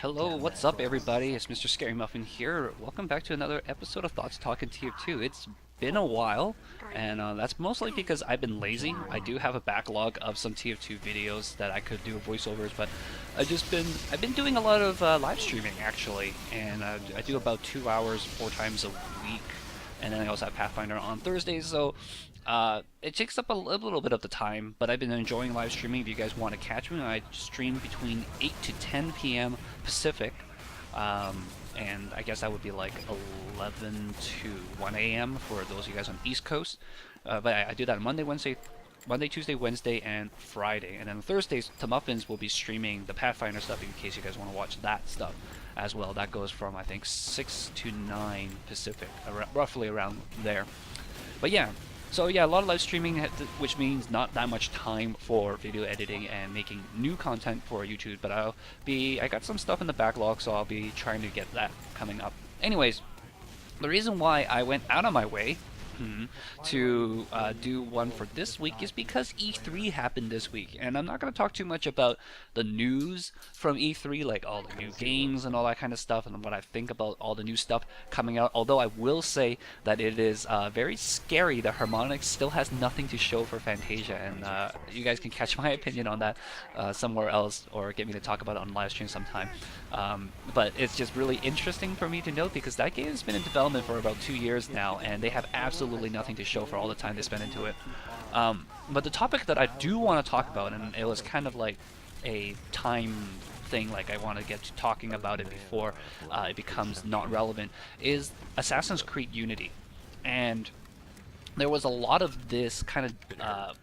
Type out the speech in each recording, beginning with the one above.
Hello, what's up everybody? It's MrScaryMuffin here. Welcome back to another episode of Thoughts Talking TF2. It's been a while, and that's mostly because I've been lazy. I do have a backlog of some TF2 videos that I could do voiceovers, but I've been doing a lot of live streaming actually, and I do about 2 hours 4 times a week, and then I also have Pathfinder on Thursdays, so it takes up a little bit of the time, but I've been enjoying live streaming. If you guys want to catch me, I stream between 8 to 10 p.m. Pacific, and I guess that would be like 11 to 1 a.m. for those of you guys on the East Coast. But I do that on Monday, Tuesday, Wednesday, and Friday. And then Thursdays, the Muffins will be streaming the Pathfinder stuff in case you guys want to watch that stuff as well. That goes from, I think, 6 to 9 Pacific, roughly around there. But yeah. So yeah, a lot of live streaming, which means not that much time for video editing and making new content for YouTube, but I got some stuff in the backlog, so I'll be trying to get that coming up. Anyways, the reason why I went out of my way to do one for this week is because E3 happened this week, and I'm not going to talk too much about the news from E3, like all the new games and all that kind of stuff, and what I think about all the new stuff coming out, although I will say that it is very scary that Harmonix still has nothing to show for Fantasia, and you guys can catch my opinion on that somewhere else, or get me to talk about it on live stream sometime. But it's just really interesting for me to note because that game has been in development for about 2 years now, and they have absolutely nothing to show for all the time they spent into it. But the topic that I do want to talk about, and it was kind of like a time thing, like I want to get to talking about it before it becomes not relevant, is Assassin's Creed Unity. And there was a lot of this kind of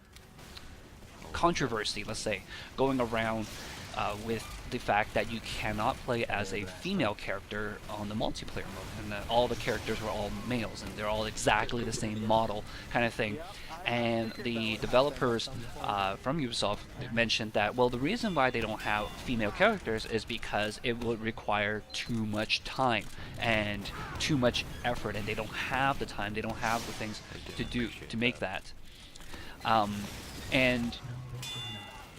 controversy, let's say, going around with the fact that you cannot play as a female character on the multiplayer mode, and that all the characters were all males, and they're all exactly the same model kind of thing. And the developers from Ubisoft mentioned that, well, the reason why they don't have female characters is because it would require too much time and too much effort, and they don't have the time, they don't have the things to do to make that. And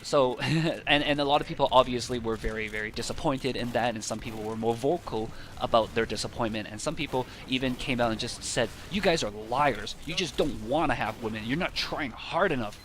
so, and a lot of people obviously were very, very disappointed in that, and some people were more vocal about their disappointment, and some people even came out and just said, you guys are liars, you just don't want to have women, you're not trying hard enough,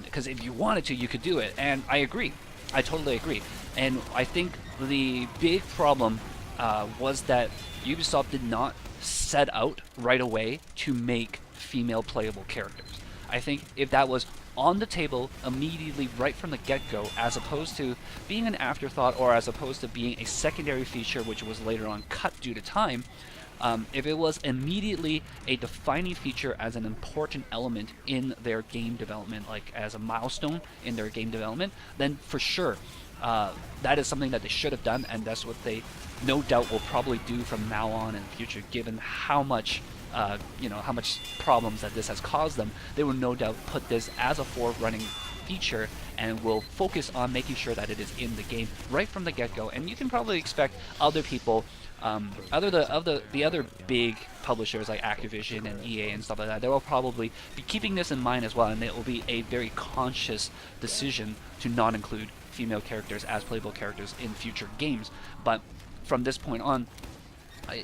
because if you wanted to, you could do it. And I agree, I totally agree. And I think the big problem was that Ubisoft did not set out right away to make female playable characters. I think if that was on the table immediately right from the get-go, as opposed to being an afterthought, or as opposed to being a secondary feature which was later on cut due to time, if it was immediately a defining feature as an important element in their game development, like as a milestone in their game development, then for sure that is something that they should have done, and that's what they no doubt will probably do from now on in the future, given how much how much problems that this has caused them. They will no doubt put this as a forerunning feature and will focus on making sure that it is in the game right from the get-go. And you can probably expect other people, the other big publishers like Activision and EA and stuff like that, they will probably be keeping this in mind as well, and it will be a very conscious decision to not include female characters as playable characters in future games. But from this point on,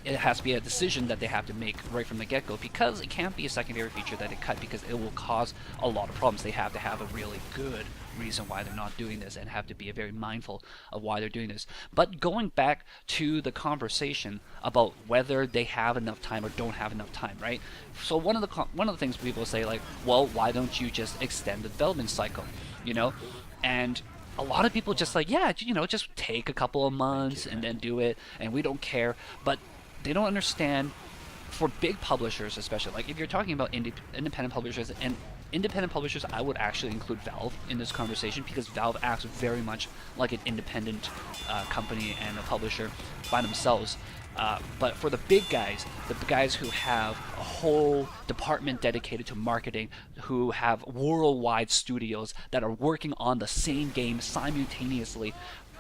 it has to be a decision that they have to make right from the get-go, because it can't be a secondary feature that they cut, because it will cause a lot of problems. They have to have a really good reason why they're not doing this, and have to be very mindful of why they're doing this. But going back to the conversation about whether they have enough time or don't have enough time, right? So one of the things people say, like, well, why don't you just extend the development cycle, and a lot of people just like, yeah, just take a couple of months and then do it, and we don't care. But they don't understand, for big publishers especially, like if you're talking about independent publishers, and independent publishers, I would actually include Valve in this conversation, because Valve acts very much like an independent company and a publisher by themselves. But for the big guys, who have a whole department dedicated to marketing, who have worldwide studios that are working on the same game simultaneously,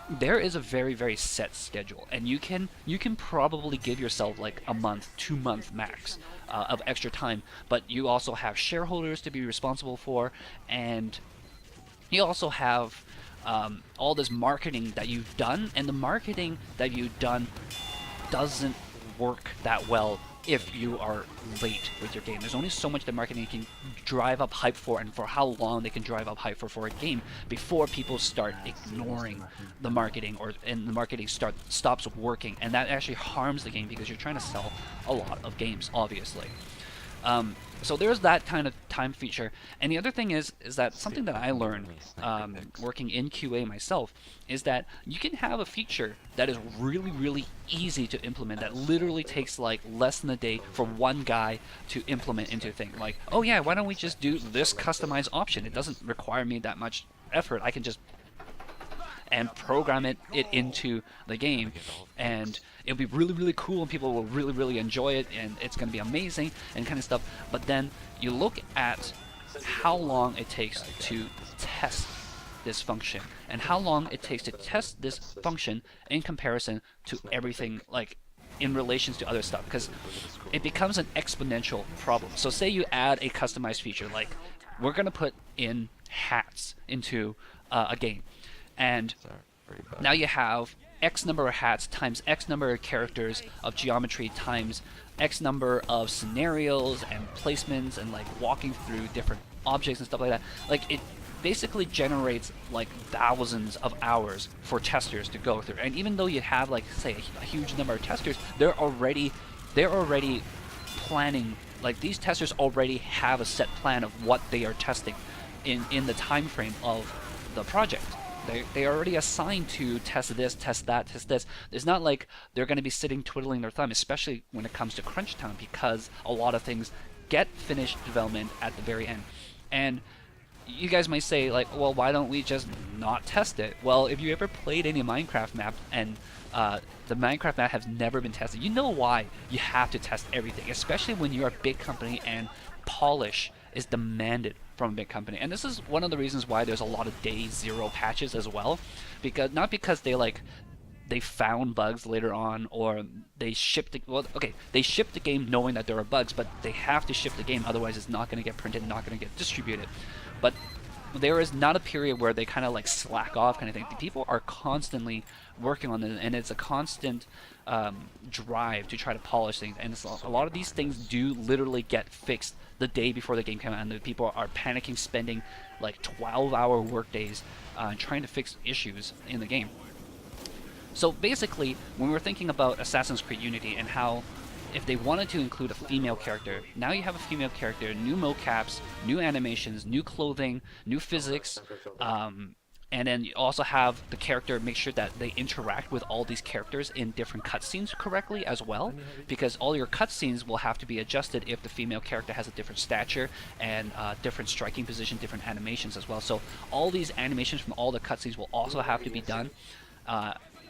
there is a very, very set schedule, and you can probably give yourself like a month, 2 month max of extra time. But you also have shareholders to be responsible for, and you also have all this marketing that you've done, and the marketing that you've done doesn't work that well if you are late with your game. There's only so much that marketing can drive up hype for, and for how long they can drive up hype for a game before people start ignoring the marketing, and the marketing stops working, and that actually harms the game because you're trying to sell a lot of games, obviously. So there's that kind of time feature. And the other thing is that something that I learned working in QA myself is that you can have a feature that is really, really easy to implement, that literally takes like less than a day for one guy to implement into a thing. Like, oh yeah, why don't we just do this customized option? It doesn't require me that much effort. I can just program it into the game, and it'll be really, really cool, and people will really, really enjoy it, and it's going to be amazing and kind of stuff. But then you look at how long it takes to test this function, and how long it takes to test this function in comparison to everything, like in relations to other stuff, because it becomes an exponential problem. So say you add a customized feature, like we're going to put in hats into a game, and now you have X number of hats times X number of characters of geometry times X number of scenarios and placements and like walking through different objects and stuff like that. Like, it basically generates like thousands of hours for testers to go through. And even though you have like, say, a huge number of testers, they're already planning, like these testers already have a set plan of what they are testing in the time frame of the project. They are already assigned to test this, test that, test this. It's not like they're going to be sitting twiddling their thumb, especially when it comes to crunch time, because a lot of things get finished development at the very end. And you guys might say, like, well, why don't we just not test it? Well, if you ever played any Minecraft map and the Minecraft map has never been tested, you know why you have to test everything, especially when you're a big company and polish is demanded from a big company. And this is one of the reasons why there's a lot of day zero patches as well, because not because they found bugs later on, or they shipped they shipped the game knowing that there are bugs, but they have to ship the game, otherwise it's not going to get printed, not going to get distributed. But there is not a period where they kind of like slack off kind of thing. The people are constantly working on it, and it's a constant drive to try to polish things, and a lot of these things do literally get fixed the day before the game comes out, and the people are panicking, spending like 12-hour work days trying to fix issues in the game. So basically, when we're thinking about Assassin's Creed Unity and how if they wanted to include a female character, now you have a female character, new mocaps, new animations, new clothing, new physics, and then you also have the character make sure that they interact with all these characters in different cutscenes correctly as well, because all your cutscenes will have to be adjusted if the female character has a different stature and different striking position, different animations as well. So all these animations from all the cutscenes will also have to be done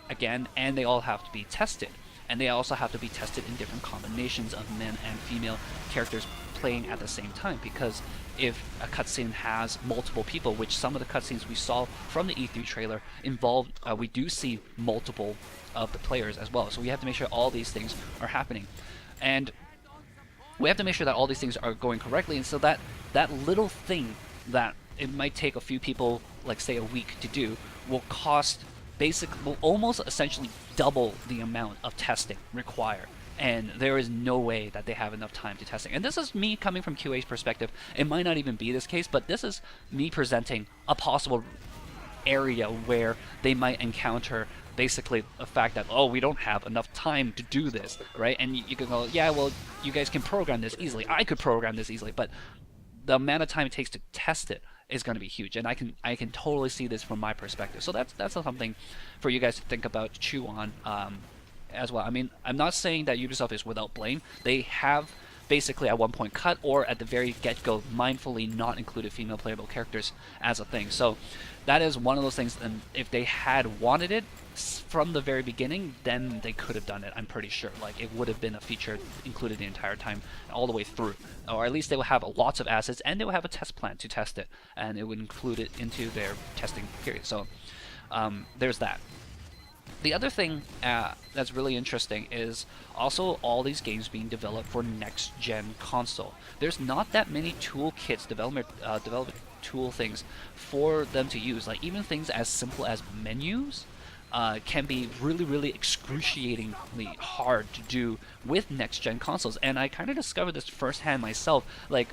again, and they all have to be tested. And they also have to be tested in different combinations of men and female characters playing at the same time, because if a cutscene has multiple people, which some of the cutscenes we saw from the E3 trailer involved, we do see multiple of the players as well. So we have to make sure all these things are happening. And we have to make sure that all these things are going correctly, and so that little thing that it might take a few people, like say a week to do, will cost will almost essentially double the amount of testing required, and there is no way that they have enough time to testing. And this is me coming from QA's perspective. It might not even be this case, but this is me presenting a possible area where they might encounter basically the fact that, oh, we don't have enough time to do this, right? And you can go, yeah, well, you guys can program this easily. I could program this easily, but the amount of time it takes to test it is going to be huge, and I can totally see this from my perspective. So that's something for you guys to think about, to chew on as well. I mean, I'm not saying that Ubisoft is without blame. They have basically at one point cut, or at the very get-go mindfully not included female playable characters as a thing. So that is one of those things, and if they had wanted it from the very beginning, then they could have done it. I'm pretty sure, like, it would have been a feature included the entire time, all the way through, or at least they will have lots of assets, and they will have a test plan to test it, and it would include it into their testing period. So there's that. The other thing that's really interesting is also all these games being developed for next-gen console. There's not that many toolkits, development tool things for them to use. Like even things as simple as menus can be really, really excruciatingly hard to do with next-gen consoles. And I kind of discovered this firsthand myself. Like,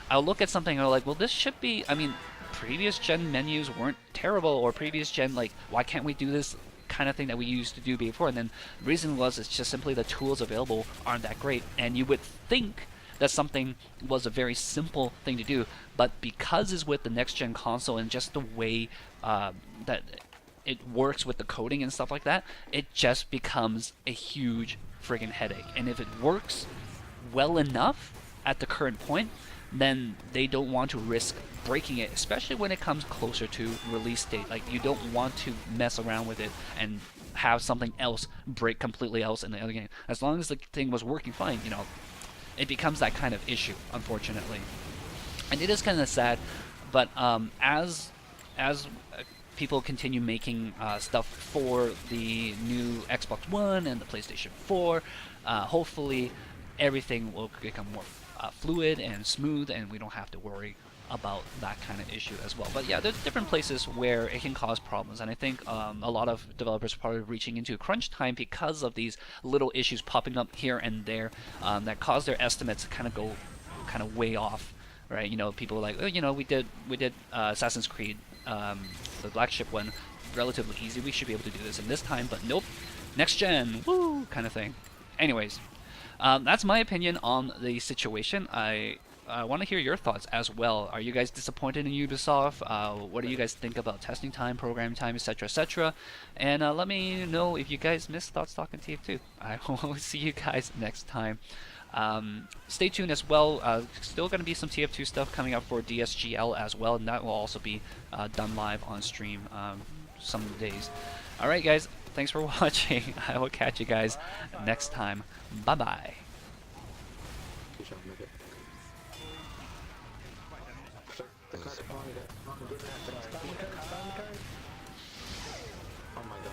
I'll look at something and I'm like, well, this should be, I mean, previous gen menus weren't terrible, or previous gen, like, why can't we do this kind of thing that we used to do before? And then the reason was it's just simply the tools available aren't that great. And you would think that something was a very simple thing to do, but because it's with the next gen console and just the way that it works with the coding and stuff like that, it just becomes a huge friggin' headache. And if it works well enough at the current point, then they don't want to risk breaking it, especially when it comes closer to release date. Like, you don't want to mess around with it and have something else break completely else in the other game. As long as the thing was working fine, you know, it becomes that kind of issue, unfortunately. And it is kind of sad, but as people continue making stuff for the new Xbox One and the PlayStation 4, hopefully everything will become more fluid and smooth, and we don't have to worry about that kind of issue as well. But yeah, there's different places where it can cause problems, and I think a lot of developers are probably reaching into crunch time because of these little issues popping up here and there that cause their estimates to kind of go way off, right? You know, people are like, oh, you know, we did Assassin's Creed, the Black Ship one, relatively easy. We should be able to do this in this time, but nope, next gen, woo, kind of thing. Anyways, that's my opinion on the situation. I want to hear your thoughts as well. Are you guys disappointed in Ubisoft? What do you guys think about testing time, programming time, etc., etc.? And let me know if you guys missed Thoughts Talking TF2. I will see you guys next time. Stay tuned as well. Still going to be some TF2 stuff coming up for DSGL as well, and that will also be done live on stream some days. Alright guys, thanks for watching. I will catch you guys next time. Bye bye. Oh my god.